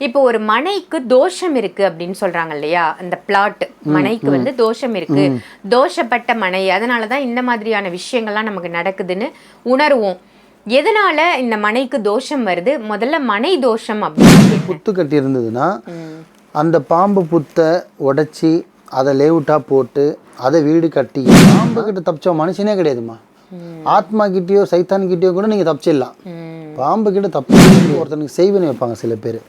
இப்போ ஒரு மனைக்கு தோஷம் இருக்கு அப்படின்னு சொல்றாங்க இல்லையா, அந்த பிளாட் மனைக்கு வந்து தோஷம் இருக்கு, தோஷப்பட்ட மனை, அதனாலதான் இந்த மாதிரியான விஷயங்கள்லாம் நமக்கு நடக்குதுன்னு உணர்வோம். எதனால இந்த மனைக்கு தோஷம் வருது? முதல்ல மனை தோஷம் அப்படின்னு புத்து கட்டி இருந்ததுன்னா அந்த பாம்பு புத்தை உடைச்சி அதை லேவுட்டா போட்டு அதை வீடு கட்டி பாம்பு கிட்ட தப்பிச்ச மனுஷனே கிடையாதுமா. ஆத்மா கிட்டேயோ சைத்தான் கிட்டேயோ கூட நீங்கள் தப்பிச்சிடலாம். பாம்பு கிட்ட தப்பி ஒருத்தனுக்கு செய்வனு வைப்பாங்க சில பேர்.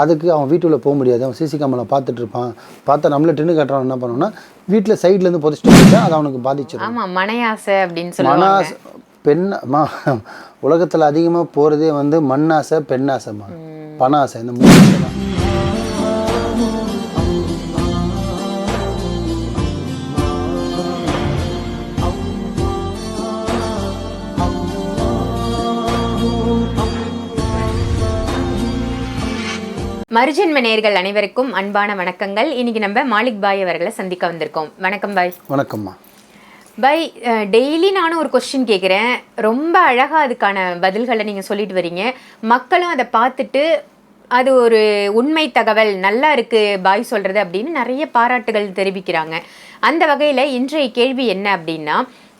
அதுக்கு அவன் வீட்டுக்குள்ளே போக முடியாது, அவன் சிசி கேமரா பார்த்துட்டு இருப்பான். பார்த்தா நம்மள டின்னு கட்டுறான். என்ன பண்ணோம்னா வீட்டில் சைட்லேருந்து புதைச்சிட்டு போயிட்டா அது அவனுக்கு பாதிச்சிடும். ஆமாம், மனையாசை அப்படின்னு சொல்லுவாங்க. மனாசை உலகத்தில் அதிகமாக போகிறதே வந்து மண்ணாசை, பெண்ணாசைமா, பணாசை, இந்த மூணு ஆசை தான். மறுஜென்ம நேயர்கள் அனைவருக்கும் அன்பான வணக்கங்கள். இன்னைக்கு நம்ம மாலிக் பாய் அவர்களை சந்திக்க வந்திருக்கோம். வணக்கம் பாய். வணக்கம்மா. பாய், டெய்லி நானும் ஒரு கொஸ்டின் கேட்குறேன், ரொம்ப அழகாக அதுக்கான பதில்களை நீங்கள் சொல்லிட்டு வரீங்க. மக்களும் அதை பார்த்துட்டு அது ஒரு உண்மை தகவல், நல்லா இருக்கு பாய் சொல்கிறது அப்படின்னு நிறைய பாராட்டுகள் தெரிவிக்கிறாங்க. அந்த வகையில் இன்றைய கேள்வி என்ன அப்படின்னா,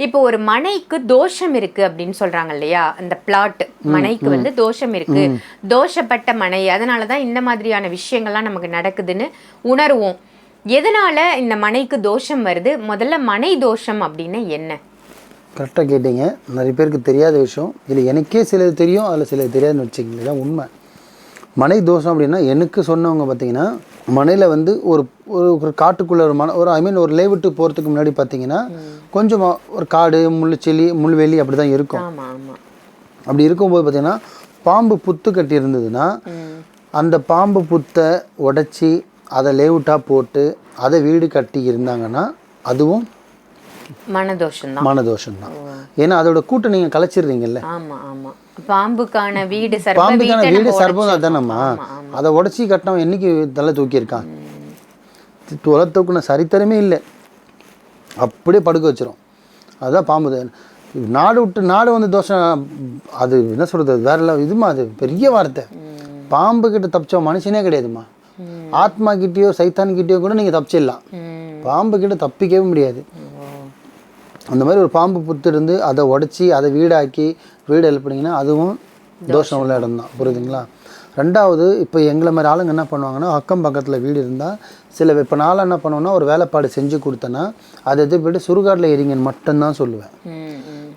இப்போ ஒரு மனைக்கு தோஷம் இருக்கு அப்படின்னு சொல்றாங்க இல்லையா, அந்த பிளாட் மனைக்கு வந்து தோஷம் இருக்கு, தோஷப்பட்ட மனை, அதனாலதான் இந்த மாதிரியான விஷயங்கள்லாம் நமக்கு நடக்குதுன்னு உணர்வோம். எதனால இந்த மனைக்கு தோஷம் வருது? முதல்ல மனை தோஷம் அப்படின்னு என்ன? கரெக்டாக கேட்டீங்க. நிறைய பேருக்கு தெரியாத விஷயம் இதில். எனக்கே சிலது தெரியும், அதில் சிலது தெரியாதுன்னு வச்சுக்கிங்களா. உண்மை மனை தோஷம் அப்படின்னா எனக்கு சொன்னவங்க பார்த்தீங்கன்னா, மனையில் வந்து ஒரு காட்டுக்குள்ளே ஒரு ஒரு லேவிட்டு போகிறதுக்கு முன்னாடி பார்த்தீங்கன்னா கொஞ்சம் ஒரு காடு, முள்ளுச்செல்லி, முள்வெளி அப்படி தான் இருக்கும். அப்படி இருக்கும்போது பார்த்தீங்கன்னா பாம்பு புத்து கட்டி இருந்ததுன்னா அந்த பாம்பு புத்தை உடைச்சி அதை லேவுட்டாக போட்டு அதை வீடு கட்டி இருந்தாங்கன்னா அதுவும் மனதோஷம் தான். ஏன்னா அதோட கூட்டை நீங்கள் கலைச்சிடுறீங்கல்ல. பாம்புக்கான வீடு சர்ப்பம் தானேம்மா. அதை உடச்சி கட்டினவன் என்னைக்கு தலை தூக்கியிருக்கான்? தொலை தூக்குன சரித்திரமே இல்லை. அப்படியே படுக்க வச்சிரும். அதுதான் பாம்பு. நாடு விட்டு நாடு வந்து தோஷம். அது என்ன சொல்கிறது, வேற இதுமா, அது பெரிய வார்த்தை. பாம்பு கிட்ட தப்பிச்ச மனுஷனே கிடையாதுமா. ஆத்மா கிட்டேயோ சைத்தான் கிட்டேயோ கூட நீங்கள் தப்பிச்சிடலாம். பாம்பு கிட்ட தப்பிக்கவே முடியாது. அந்த மாதிரி ஒரு பாம்பு புத்து இருந்து அதை உடச்சி அதை வீடாக்கி வீடு எழுப்பினீங்கன்னா அதுவும் தோஷம் உள்ள இடம் தான். புரியுதுங்களா? ரெண்டாவது, இப்போ எங்களை மாதிரி ஆளுங்க என்ன பண்ணுவாங்கன்னா, அக்கம் பக்கத்தில் வீடு இருந்தால் இப்போ நாளாக என்ன பண்ணுவோன்னா, ஒரு வேலைப்பாடு செஞ்சு கொடுத்தேன்னா அதை போய்ட்டு சுடுகாட்டில் எரிங்கன்னு மட்டும்தான் சொல்லுவேன்.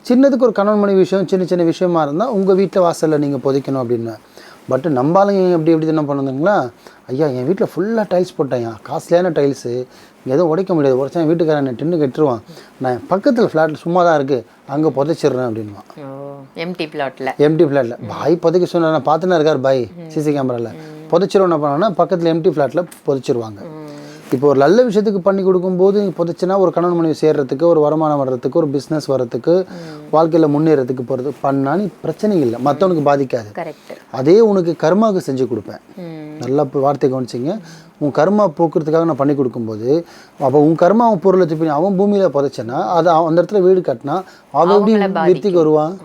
சின்னதுக்கு ஒரு கணவன் மனைவி விஷயம், சின்ன சின்ன விஷயமா இருந்தால் உங்கள் வீட்டில் வாசலில் நீங்கள் புதைக்கணும் அப்படின்னு. பட்டு நம்பாளுங்க எப்படி என்ன பண்ணுதுங்களா, ஐயா என் வீட்டில் ஃபுல்லாக டைல்ஸ் போட்டேன், காஸ்ட்லியான டைல்ஸு, எதுவும் உடைக்க முடியாது, உடைச்சா என் வீட்டுக்காரன் என்ன டின்னு கட்டுருவான், நான் பக்கத்தில் ஃப்ளாட்டில் சும்மா தான் இருக்குது அங்கே புதைச்சிட்றேன் அப்படின்வான். எம்டி ஃப்ளாட்டில் பாய் புதைக்க சொன்ன, நான் பார்த்துனா இருக்கார் பாய் சிசி கேமராவில், புதைச்சிருவோம். என்ன பண்ணாங்கன்னா பக்கத்தில் எம்டி ஃப்ளாட்டில் புதைச்சிருவாங்க. இப்போ ஒரு நல்ல விஷயத்துக்கு பண்ணி கொடுக்கும்போது புதைச்சின்னா ஒரு கணவன் மனைவி சேர்றதுக்கு, ஒரு வருமானம் வர்றதுக்கு, ஒரு பிஸ்னஸ் வர்றதுக்கு, வாழ்க்கையில் முன்னேறதுக்கு போகிறது பண்ணான்னு பிரச்சனை இல்லை, மற்றவனுக்கு பாதிக்காது. அதே உனக்கு கர்மாவுக்கு செஞ்சு கொடுப்பேன். நல்லா வார்த்தை கவனிச்சிங்க. உன் கர்மா போக்குறதுக்காக நான் பண்ணி கொடுக்கும்போது அப்போ உன் கர்மா அவன் பொருளை திருப்பி அவன் பூமியில் புதைச்சேன்னா அது அந்த இடத்துல வீடு கட்டினா அவன் எப்படி விருத்திக்கு வருவான்?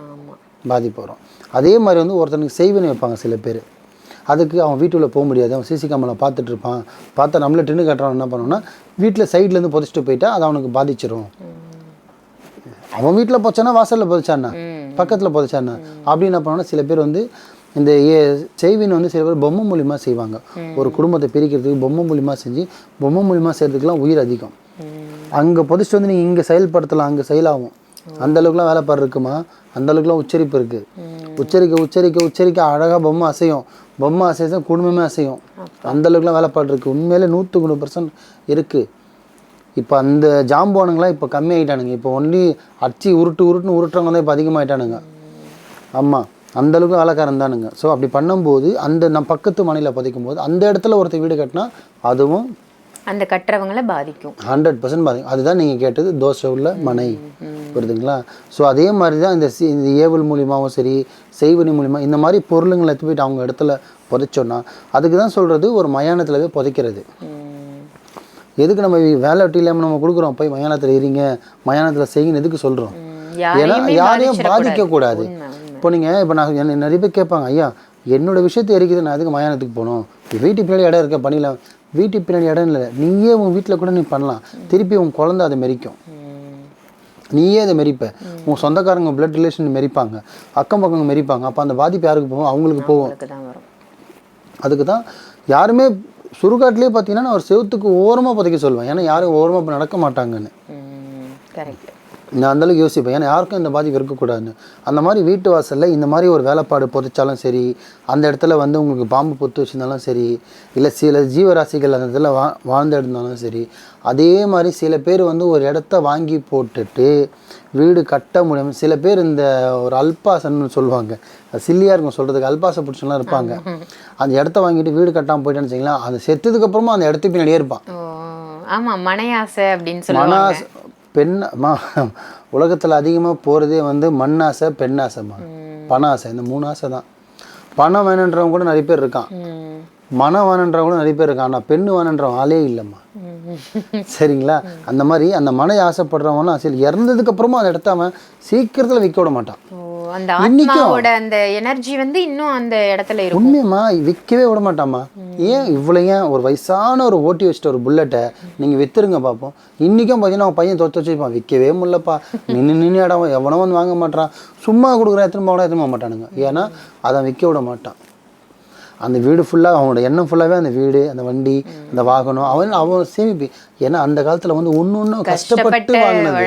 பாதிப்பு வரும். அதே மாதிரி வந்து ஒருத்தனுக்கு செய்வனு வைப்பாங்க சில பேர். அதுக்கு அவன் வீட்டுக்குள்ளே போக முடியாது, அவன் சிசி கேமரா பார்த்துட்டு இருப்பான். பார்த்தா நம்மள டின்னு கட்டுறான். என்ன பண்ணோன்னா வீட்டில் சைட்லேருந்து புதைச்சிட்டு போயிட்டா அது அவனுக்கு பாதிச்சிடும். அவன் வீட்டில் புதைச்சானா வாசலில் புதைச்சானா பக்கத்தில் புதைச்சானா அப்படி என்ன பண்ணோன்னா சில பேர் வந்து இந்த செய்வினை வந்து சில பேர் பொம்மை மூலியமாக செய்வாங்க. ஒரு குடும்பத்தை பிரிக்கிறதுக்கு பொம்மை மூலியமாக செஞ்சு பொம்மை மூலியமாக செய்கிறதுக்குலாம் உயிர் அதிகம். அங்கே புதைச்சிட்டு வந்து நீங்கள் இங்கே செயல்படுத்தலாம், அங்கே செயலாகும். அந்தளவுக்குலாம் வேலைப்பாடு இருக்குமா, அந்தளவுக்குலாம் உச்சரிப்பு இருக்குது. உச்சரிக்க அழகாக பொம்மை அசையும். பொம்மை அசைதான் குடும்பமே அசையும். அந்தளவுக்குலாம் வேலைப்பாடு இருக்குது. உண்மையிலே 100% இருக்குது. இப்போ அந்த ஜாம்பவானுங்களாம் இப்போ கம்மியாகிட்டானுங்க. இப்போ ஒன்லி அச்சு உருட்டுறவங்க தான் இப்போ அதிகமாகிட்டானுங்க. ஆமாம், அந்தளவுக்கு வேலைக்காரன் தானுங்க. ஸோ அப்படி பண்ணும்போது அந்த நம்ம பக்கத்து மனையில் புதைக்கும் போது அந்த இடத்துல ஒருத்தர் வீடு கட்டினா அதுவும் அந்த கட்டுறவங்களை பாதிக்கும். 100% பாதிக்கும். அதுதான் நீங்கள் கேட்டது தோஷம் உள்ள மனை. புரியுதுங்களா? ஸோ அதே மாதிரி தான் இந்த ஏவல் மூலியமாகவும் சரி, செய்வனி மூலிமா இந்த மாதிரி பொருளுங்களை எடுத்து போயிட்டு அவங்க இடத்துல புதைச்சோன்னா அதுக்கு தான் சொல்கிறது ஒரு மயானத்தில் போய் புதைக்கிறது. எதுக்கு நம்ம வேலை வெட்டி இல்லாமல் நம்ம கொடுக்குறோம், போய் மயானத்தில் இருங்க, மயானத்தில் செய்யுங்கன்னு எதுக்கு சொல்கிறோம்? ஏன்னா யாரையும் பாதிக்கக்கூடாது. இப்போ நீங்கள் நான் நிறைய பேர் கேட்பாங்க, ஐயா என்னோட விஷயத்தை எரிக்குது, நான் எதுக்கு மயானத்துக்கு போகணும்? வீட்டுக்கு பின்னாடி இடம் இருக்க பண்ணிடலாம். வீட்டுக்கு பின்னாடி இடம் இல்லை, நீயே உன் வீட்டில் கூட நீ பண்ணலாம். திருப்பி உன் குழந்தை அதை மெரிக்கும், நீயே அதை மெரிப்ப. உன் சொந்தக்காரங்க பிளட் ரிலேஷன் மெரிப்பாங்க, அக்கம் பக்கம் மெரிப்பாங்க. அப்போ அந்த பாதிப்பு யாருக்கு போகும்? அவங்களுக்கு போகும். அதுக்கு தான் யாருமே சுடுகாட்டிலே பார்த்தீங்கன்னா நான் ஒரு செவத்துக்கு ஓரமாக புதைக்க சொல்லுவேன். ஏன்னா யாரும் ஓரமாக நடக்க மாட்டாங்கன்னு. நான் அந்தளவுக்கு யோசிப்பேன். ஏன்னா யாருக்கும் இந்த பாதிப்பு இருக்கக்கூடாதுன்னு. அந்த மாதிரி வீட்டு வாசலில் இந்த மாதிரி ஒரு வேலைப்பாடு புதைச்சாலும் சரி, அந்த இடத்துல வந்து உங்களுக்கு பாம்பு பொத்து வச்சுருந்தாலும் சரி, இல்லை சில ஜீவராசிகள் அந்த இடத்துல வாழ்ந்து இருந்தாலும் சரி, அதே மாதிரி சில பேர் வந்து ஒரு இடத்த வாங்கி போட்டுட்டு வீடு கட்ட முடியும். சில பேர் இந்த ஒரு அல்பாசன்னு சொல்லுவாங்க, சில்லியாக இருக்கும் சொல்கிறதுக்கு, அல்பாசை பிடிச்சலாம் இருப்பாங்க. அந்த இடத்த வாங்கிட்டு வீடு கட்டாமல் போயிட்டேன்னு வச்சிங்களா, அந்த செத்ததுக்கப்புறமா அந்த இடத்துக்கு பின்னாடியே இருப்பான். ஆமாம், மனையாசை அப்படின்னு சொல்லுவாங்க. உலகத்தில் அதிகமாக போகிறதே வந்து மண்ணாசை, பெண்ணாசைமா, பண ஆசை. இந்த 3 ஆசை தான். பணம் வேணுன்றவங்க கூட நிறைய பேர் இருக்கான், மனம் வேணுன்றவங்க கூட நிறைய பேர் இருக்கான். ஆனால் பெண்ணு வேணுன்றவன் ஆளே இல்லைம்மா. சரிங்களா? அந்த மாதிரி அந்த மனை ஆசைப்படுறவனா சரி இறந்ததுக்கு அப்புறமா அந்த இடத்த அவன் சீக்கிரத்தில் விற்க விட மாட்டான். அந்த ஆத்மாவோட அந்த எனர்ஜி வந்து இன்னும் அந்த இடத்துல இருக்கும். உண்மையம்மா, விற்கவே விட மாட்டாம்மா. ஏன் இவ்வளோ? ஏன் ஒரு வயசான ஒரு ஓட்டி வச்சுட்டு ஒரு புல்லட்டை நீங்கள் விற்றுருங்க பார்ப்போம். இன்றைக்கும் பார்த்தீங்கன்னா அவன் பையன் தொத்து வச்சுருப்பான், விற்கவே முடியலப்பா, நின்று இடம் எவனோ வந்து வாங்க மாட்டான், சும்மா கொடுக்குற எத்தனை போட எத்தனை போக மாட்டானுங்க. ஏன்னா அதை விற்க விட மாட்டான். அந்த வீடு ஃபுல்லாக அவனோட எண்ணம் ஃபுல்லாகவே அந்த வீடு, அந்த வண்டி, அந்த வாகனம், அவன் சேமிப்பு. ஏன்னா அந்த காலத்தில் வந்து ஒன்று கஷ்டப்பட்டு வாங்கினது,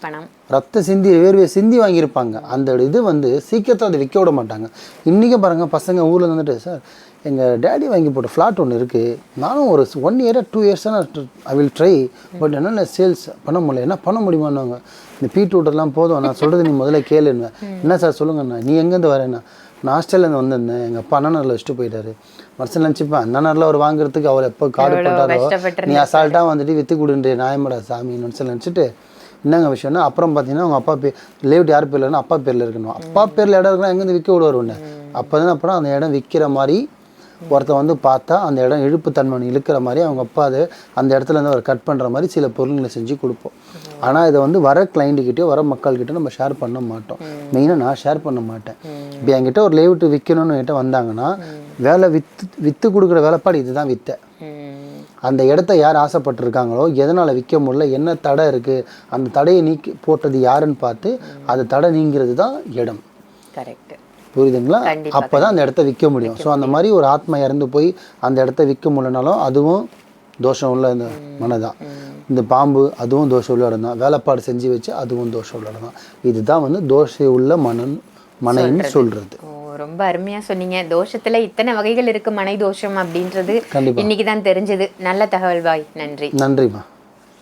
பணம், ரத்த சிந்தி வேர்வை சிந்தி வாங்கியிருப்பாங்க. அந்த இது வந்து சீக்கிரத்தில் அதை விற்க விட மாட்டாங்க. இன்றைக்கும் பாருங்கள், பசங்க ஊரில் வந்துட்டு, சார் எங்கள் டேடி வாங்கி போட்ட ஃப்ளாட் ஒன்று இருக்குது, நானும் ஒரு 1 year 2 years I will try, but என்னென்ன சேல்ஸ் பண்ண முடியல. என்ன பண்ண முடியுமான்னாங்க, இந்த பீட்ரூட்டெல்லாம் போதும், நான் சொல்கிறது நீ முதல்ல கேளுன்னு. என்ன சார் சொல்லுங்கண்ணா, நீ எங்கேருந்து வரேன்னா, நான் ஆஸ்திரேலியாந்து வந்திருந்தேன், எங்கள் அப்பா அண்ணனில் வச்சுட்டு போயிட்டாரு. மனசில் நினச்சிப்பேன், அண்ணனில் அவர் வாங்குறதுக்கு அவர் எப்போ காடு போட்டாரோ நீ அசால்ட்டாக வந்துட்டு விற்று கொடுன்ற நியாயமடா சாமி மனசில் நினச்சிட்டு, என்னங்க விஷயம்னா அப்புறம் பார்த்தீங்கன்னா அவங்க அப்பா பேர் லேவுட் யார் பேர்லன்னா அப்பா பேரில் இருக்கணும். அப்பா பேரில் இடம் இருக்குன்னா எங்கேருந்து விற்க விடுவார் ஒன்று. அப்போ தான் அப்புறம் அந்த இடம் விற்கிற மாதிரி ஒருத்தர் வந்து பார்த்தா அந்த இடம் இழுப்பு தன்மை இழுக்கிற மாதிரி அவங்க அப்பா அது அந்த இடத்துல இருந்து அவர் கட் பண்ணுற மாதிரி சில பொருள்களை செஞ்சு கொடுப்போம். ஆனால் இதை வந்து வர கிளைண்ட்டுக்கிட்டே வர மக்கள்கிட்ட நம்ம ஷேர் பண்ண மாட்டோம். மெயினாக நான் ஷேர் பண்ண மாட்டேன். இப்போ என்கிட்ட ஒரு லேவுட்டு விற்கணும்னு என்கிட்ட வந்தாங்கன்னா வேலை விற்று கொடுக்குற வேலைப்பாடு இதுதான் விற்ற. அந்த இடத்த யார் ஆசைப்பட்டிருக்காங்களோ, எதனால் விற்க முடியல, என்ன தடை இருக்குது, அந்த தடையை நீக்கி போட்டது யாருன்னு பார்த்து அது தடை நீங்கிறது தான் இடம். கரெக்ட், புரியுதுங்களா? அப்போ தான் அந்த இடத்த விற்க முடியும். ஸோ அந்த மாதிரி ஒரு ஆத்மா இறந்து போய் அந்த இடத்த விற்க முடியலனாலும் அதுவும் தோஷம் உள்ள இந்த மனை தான். இந்த பாம்பு அதுவும் தோஷம் உள்ள இடம் தான். வேலைப்பாடு செஞ்சு வச்சு அதுவும் தோஷம் உள்ள இடம் தான். இதுதான் வந்து தோஷம் உள்ள மனைன்னு சொல்கிறது. ரொம்ப அருமையா சொன்னீங்க. தோஷத்துல இத்தனை வகைகள் இருக்கு மனை தோஷம் அப்படின்றது இன்னைக்கு தான் தெரிஞ்சது. நல்ல தகவல் பாய். நன்றி. நன்றிம்மா.